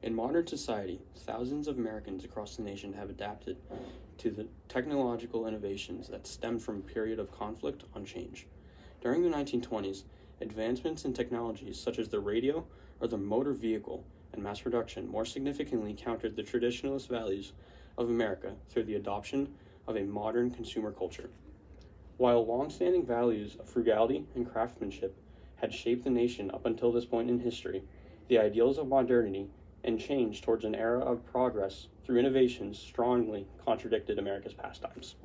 In modern society, thousands of Americans across the nation have adapted to the technological innovations that stemmed from a period of conflict on change. During the 1920s, advancements in technologies such as the radio or the motor vehicle and mass production more significantly countered the traditionalist values of America through the adoption of a modern consumer culture. While long-standing values of frugality and craftsmanship had shaped the nation up until this point in history, the ideals of modernity and change towards an era of progress through innovations strongly contradicted America's pastimes.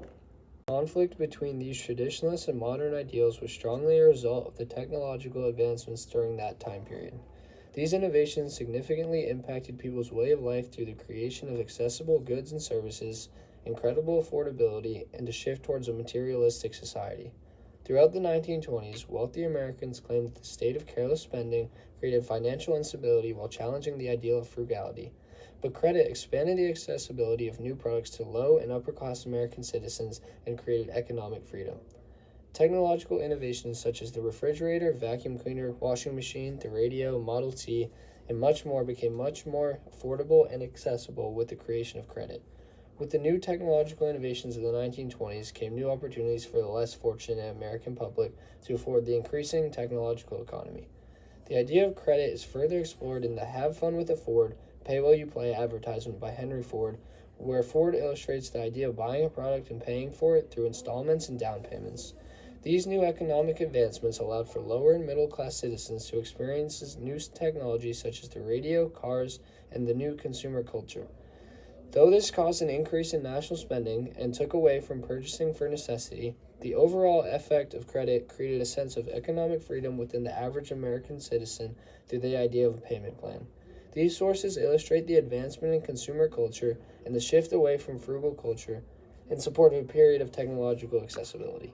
Conflict between these traditionalist and modern ideals was strongly a result of the technological advancements during that time period. These innovations significantly impacted people's way of life through the creation of accessible goods and services, incredible affordability, and a shift towards a materialistic society. Throughout the 1920s, wealthy Americans claimed that the state of careless spending created financial instability while challenging the ideal of frugality. But credit expanded the accessibility of new products to low and upper class American citizens and created economic freedom. Technological innovations such as the refrigerator, vacuum cleaner, washing machine, the radio, Model T, and much more became much more affordable and accessible with the creation of credit. With the new technological innovations of the 1920s came new opportunities for the less fortunate American public to afford the increasing technological economy. The idea of credit is further explored in the Have Fun with a Ford, Pay While You Play advertisement by Henry Ford, where Ford illustrates the idea of buying a product and paying for it through installments and down payments. These new economic advancements allowed for lower and middle class citizens to experience new technologies such as the radio, cars, and the new consumer culture. Though this caused an increase in national spending and took away from purchasing for necessity, the overall effect of credit created a sense of economic freedom within the average American citizen through the idea of a payment plan. These sources illustrate the advancement in consumer culture and the shift away from frugal culture in support of a period of technological accessibility.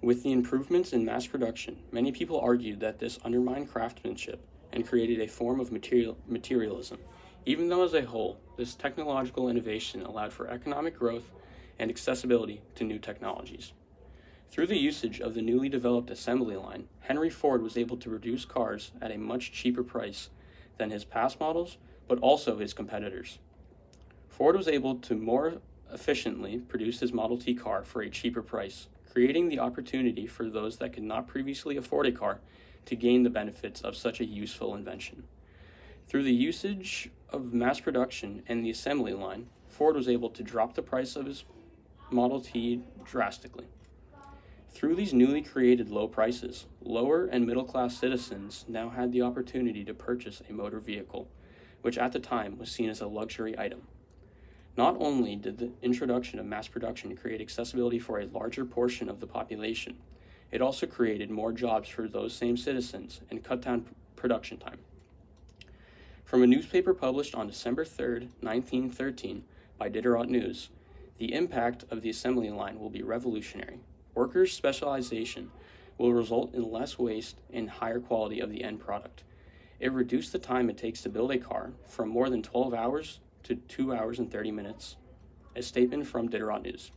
With the improvements in mass production, many people argued that this undermined craftsmanship and created a form of materialism. Even though as a whole, this technological innovation allowed for economic growth and accessibility to new technologies. Through the usage of the newly developed assembly line, Henry Ford was able to produce cars at a much cheaper price than his past models, but also his competitors. Ford was able to more efficiently produce his Model T car for a cheaper price, creating the opportunity for those that could not previously afford a car to gain the benefits of such a useful invention. Through the usage of mass production and the assembly line, Ford was able to drop the price of his Model T drastically. Through these newly created low prices, lower and middle class citizens now had the opportunity to purchase a motor vehicle, which at the time was seen as a luxury item. Not only did the introduction of mass production create accessibility for a larger portion of the population, it also created more jobs for those same citizens and cut down production time. From a newspaper published on December 3, 1913, by Diderot News, the impact of the assembly line will be revolutionary. Workers' specialization will result in less waste and higher quality of the end product. It reduced the time it takes to build a car from more than 12 hours to 2 hours and 30 minutes. A statement from Diderot News.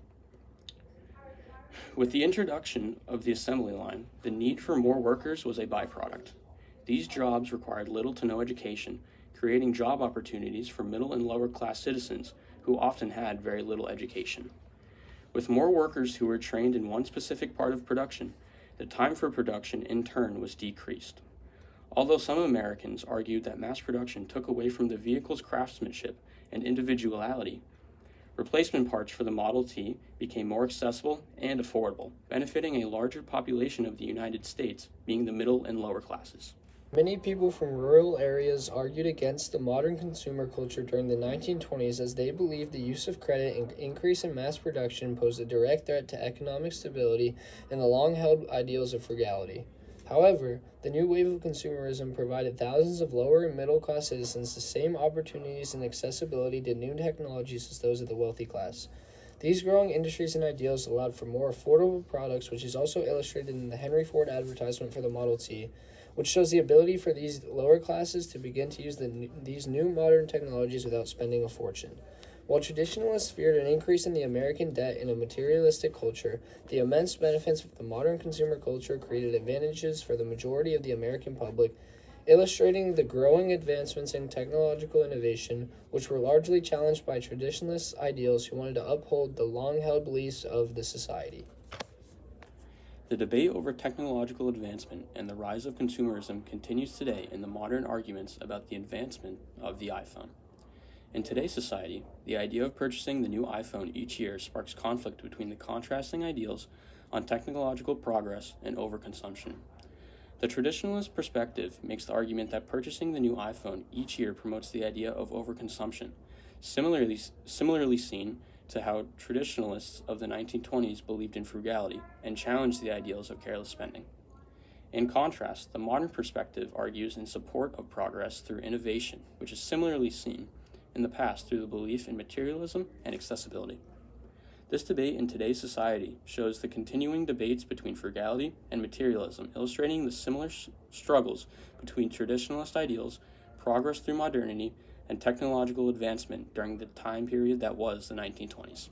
With the introduction of the assembly line, the need for more workers was a byproduct. These jobs required little to no education, creating job opportunities for middle and lower class citizens who often had very little education. With more workers who were trained in one specific part of production, the time for production in turn was decreased. Although some Americans argued that mass production took away from the vehicle's craftsmanship and individuality, replacement parts for the Model T became more accessible and affordable, benefiting a larger population of the United States, being the middle and lower classes. Many people from rural areas argued against the modern consumer culture during the 1920s as they believed the use of credit and increase in mass production posed a direct threat to economic stability and the long-held ideals of frugality. However, the new wave of consumerism provided thousands of lower and middle-class citizens the same opportunities and accessibility to new technologies as those of the wealthy class. These growing industries and ideals allowed for more affordable products, which is also illustrated in the Henry Ford advertisement for the Model T, which shows the ability for these lower classes to begin to use these new modern technologies without spending a fortune. While traditionalists feared an increase in the American debt in a materialistic culture, the immense benefits of the modern consumer culture created advantages for the majority of the American public illustrating the growing advancements in technological innovation, which were largely challenged by traditionalist ideals who wanted to uphold the long-held beliefs of the society. The debate over technological advancement and the rise of consumerism continues today in the modern arguments about the advancement of the iPhone. In today's society, the idea of purchasing the new iPhone each year sparks conflict between the contrasting ideals on technological progress and overconsumption. The traditionalist perspective makes the argument that purchasing the new iPhone each year promotes the idea of overconsumption, similarly seen to how traditionalists of the 1920s believed in frugality and challenged the ideals of careless spending. In contrast, the modern perspective argues in support of progress through innovation, which is similarly seen in the past through the belief in materialism and accessibility. This debate in today's society shows the continuing debates between frugality and materialism, illustrating the similar struggles between traditionalist ideals, progress through modernity, and technological advancement during the time period that was the 1920s.